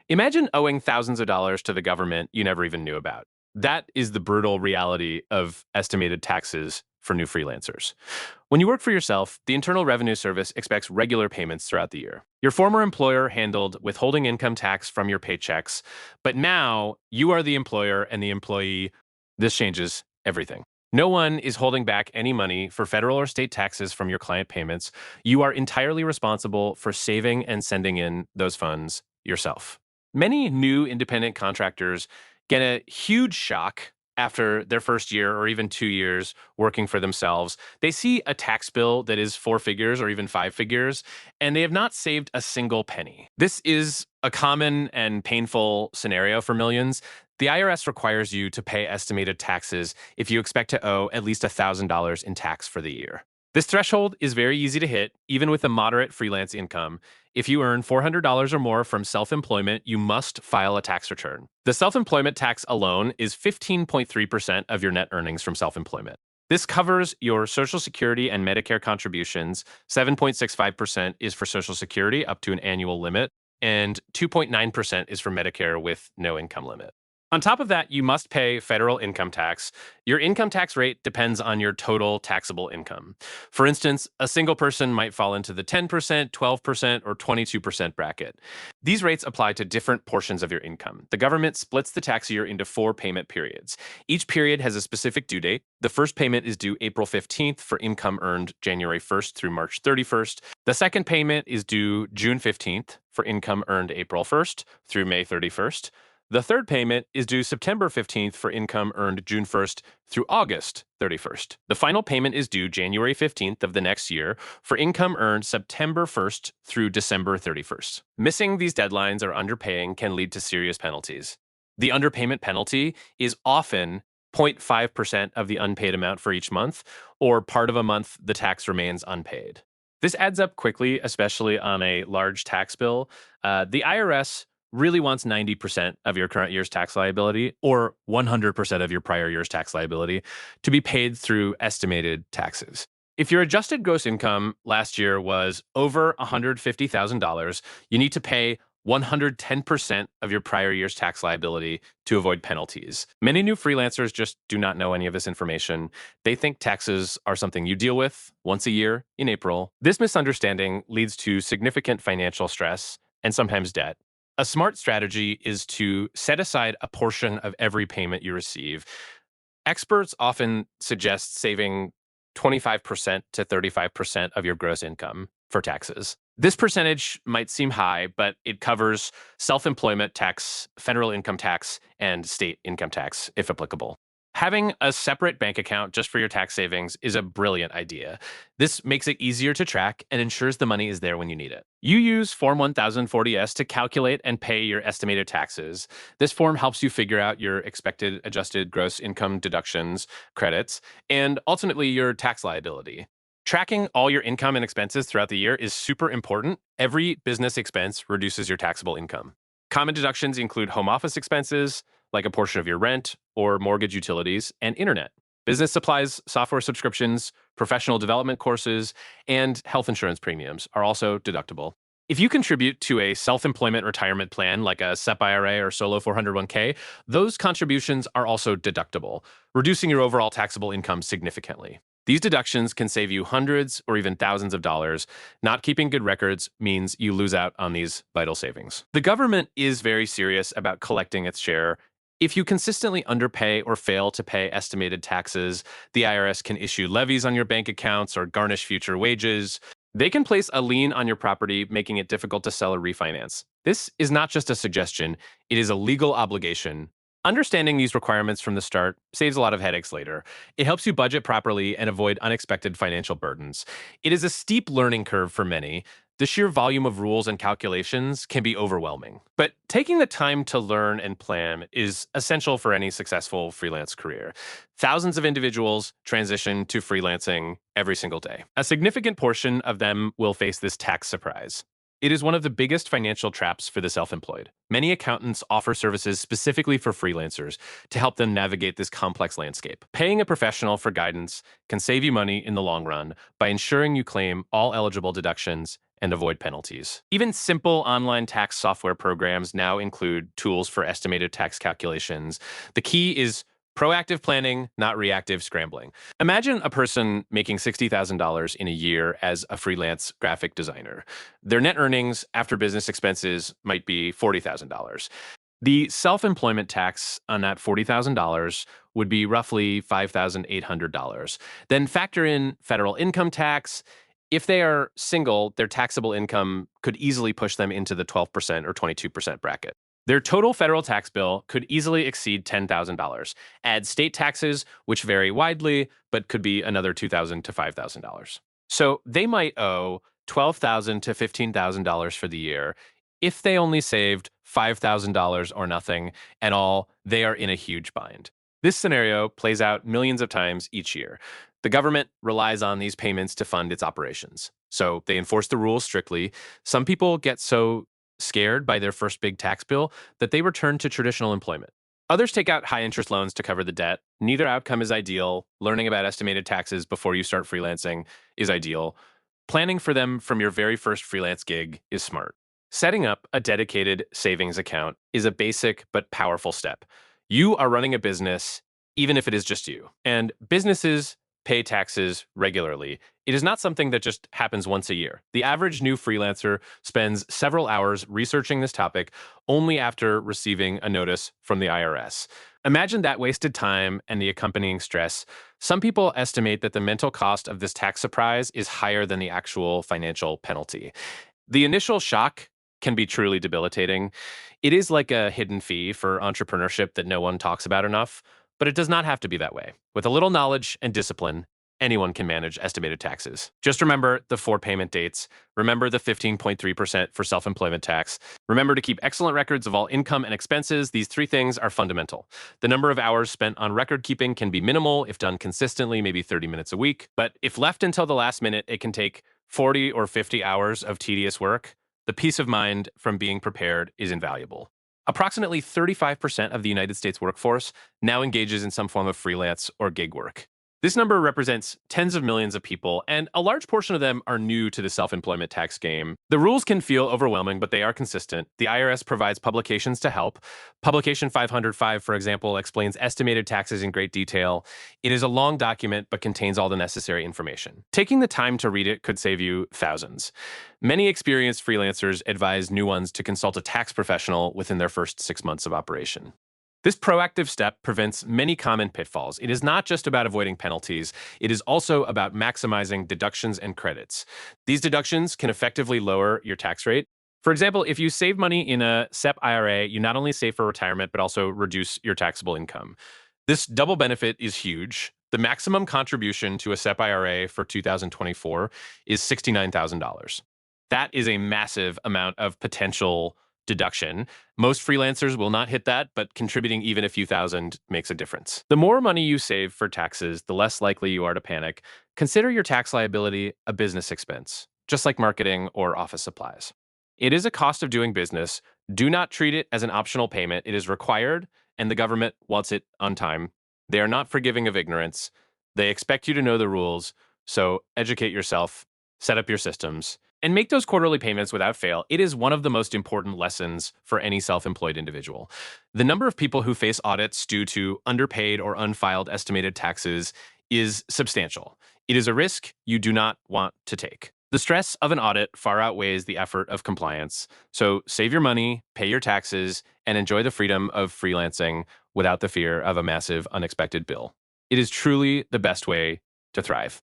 Imagine owing thousands of dollars to the government you never even knew about. That is the brutal reality of estimated taxes for new freelancers. When you work for yourself, the Internal Revenue Service expects regular payments throughout the year. Your former employer handled withholding income tax from your paychecks, but now you are the employer and the employee. This changes everything. No one is holding back any money for federal or state taxes from your client payments. You are entirely responsible for saving and sending in those funds yourself. Many new independent contractors get a huge shock after their first year or even 2 years working for themselves. They see a tax bill that is four figures or even five figures, and they have not saved a single penny. This is a common and painful scenario for millions. The IRS requires you to pay estimated taxes if you expect to owe at least $1,000 in tax for the year. This threshold is very easy to hit, even with a moderate freelance income. If you earn $400 or more from self-employment, you must file a tax return. The self-employment tax alone is 15.3% of your net earnings from self-employment. This covers your Social Security and Medicare contributions. 7.65% is for Social Security up to an annual limit, and 2.9% is for Medicare with no income limit. On top of that, you must pay federal income tax. Your income tax rate depends on your total taxable income. For instance, a single person might fall into the 10%, 12%, or 22% bracket. These rates apply to different portions of your income. The government splits the tax year into 4 payment periods. Each period has a specific due date. The first payment is due April 15th for income earned January 1st through March 31st. The second payment is due June 15th for income earned April 1st through May 31st. The third payment is due September 15th for income earned June 1st through August 31st. The final payment is due January 15th of the next year for income earned September 1st through December 31st. Missing these deadlines or underpaying can lead to serious penalties. The underpayment penalty is often 0.5% of the unpaid amount for each month, or part of a month the tax remains unpaid. This adds up quickly, especially on a large tax bill. The IRS really wants 90% of your current year's tax liability or 100% of your prior year's tax liability to be paid through estimated taxes. If your adjusted gross income last year was over $150,000, you need to pay 110% of your prior year's tax liability to avoid penalties. Many new freelancers just do not know any of this information. They think taxes are something you deal with once a year in April. This misunderstanding leads to significant financial stress and sometimes debt. A smart strategy is to set aside a portion of every payment you receive. Experts often suggest saving 25% to 35% of your gross income for taxes. This percentage might seem high, but it covers self-employment tax, federal income tax, and state income tax, if applicable. Having a separate bank account just for your tax savings is a brilliant idea. This makes it easier to track and ensures the money is there when you need it. You use Form 1040-S to calculate and pay your estimated taxes. This form helps you figure out your expected adjusted gross income deductions, credits, and ultimately your tax liability. Tracking all your income and expenses throughout the year is super important. Every business expense reduces your taxable income. Common deductions include home office expenses, like a portion of your rent or mortgage utilities, and internet. Business supplies, software subscriptions, professional development courses, and health insurance premiums are also deductible. If you contribute to a self-employment retirement plan like a SEP IRA or solo 401k, those contributions are also deductible, reducing your overall taxable income significantly. These deductions can save you hundreds or even thousands of dollars. Not keeping good records means you lose out on these vital savings. The government is very serious about collecting its share. If you consistently underpay or fail to pay estimated taxes, the IRS can issue levies on your bank accounts or garnish future wages. They can place a lien on your property, making it difficult to sell or refinance. This is not just a suggestion, it is a legal obligation. Understanding these requirements from the start saves a lot of headaches later. It helps you budget properly and avoid unexpected financial burdens. It is a steep learning curve for many. The sheer volume of rules and calculations can be overwhelming. But taking the time to learn and plan is essential for any successful freelance career. Thousands of individuals transition to freelancing every single day. A significant portion of them will face this tax surprise. It is one of the biggest financial traps for the self-employed. Many accountants offer services specifically for freelancers to help them navigate this complex landscape. Paying a professional for guidance can save you money in the long run by ensuring you claim all eligible deductions and avoid penalties. Even simple online tax software programs now include tools for estimated tax calculations. The key is proactive planning, not reactive scrambling. Imagine a person making $60,000 in a year as a freelance graphic designer. Their net earnings after business expenses might be $40,000. The self employment tax on that $40,000 would be roughly $5,800. Then factor in federal income tax. If they are single, their taxable income could easily push them into the 12% or 22% bracket. Their total federal tax bill could easily exceed $10,000. Add state taxes, which vary widely, but could be another $2,000 to $5,000. So they might owe $12,000 to $15,000 for the year. If they only saved $5,000 or nothing at all, they are in a huge bind. This scenario plays out millions of times each year. The government relies on these payments to fund its operations. So they enforce the rules strictly. Some people get so scared by their first big tax bill that they return to traditional employment. Others take out high interest loans to cover the debt. Neither outcome is ideal. Learning about estimated taxes before you start freelancing is ideal. Planning for them from your very first freelance gig is smart. Setting up a dedicated savings account is a basic but powerful step. You are running a business, even if it is just you. And businesses pay taxes regularly. It is not something that just happens once a year. The average new freelancer spends several hours researching this topic only after receiving a notice from the IRS. Imagine that wasted time and the accompanying stress. Some people estimate that the mental cost of this tax surprise is higher than the actual financial penalty. The initial shock can be truly debilitating. It is like a hidden fee for entrepreneurship that no one talks about enough, but it does not have to be that way. With a little knowledge and discipline, anyone can manage estimated taxes. Just remember the 4 payment dates. Remember the 15.3% for self-employment tax. Remember to keep excellent records of all income and expenses. These 3 things are fundamental. The number of hours spent on record keeping can be minimal if done consistently, maybe 30 minutes a week. But if left until the last minute, it can take 40 or 50 hours of tedious work. The peace of mind from being prepared is invaluable. Approximately 35% of the United States workforce now engages in some form of freelance or gig work. This number represents tens of millions of people, and a large portion of them are new to the self-employment tax game. The rules can feel overwhelming, but they are consistent. The IRS provides publications to help. Publication 505, for example, explains estimated taxes in great detail. It is a long document, but contains all the necessary information. Taking the time to read it could save you thousands. Many experienced freelancers advise new ones to consult a tax professional within their first 6 months of operation. This proactive step prevents many common pitfalls. It is not just about avoiding penalties, it is also about maximizing deductions and credits. These deductions can effectively lower your tax rate. For example, if you save money in a SEP IRA, you not only save for retirement, but also reduce your taxable income. This double benefit is huge. The maximum contribution to a SEP IRA for 2024 is $69,000. That is a massive amount of potential deduction. Most freelancers will not hit that, but contributing even a few thousand makes a difference. The more money you save for taxes, the less likely you are to panic. Consider your tax liability a business expense, just like marketing or office supplies. It is a cost of doing business. Do not treat it as an optional payment. It is required, and the government wants it on time. They are not forgiving of ignorance. They expect you to know the rules, so educate yourself, set up your systems, and make those quarterly payments without fail. It is one of the most important lessons for any self-employed individual. The number of people who face audits due to underpaid or unfiled estimated taxes is substantial. It is a risk you do not want to take. The stress of an audit far outweighs the effort of compliance. So save your money, pay your taxes, and enjoy the freedom of freelancing without the fear of a massive unexpected bill. It is truly the best way to thrive.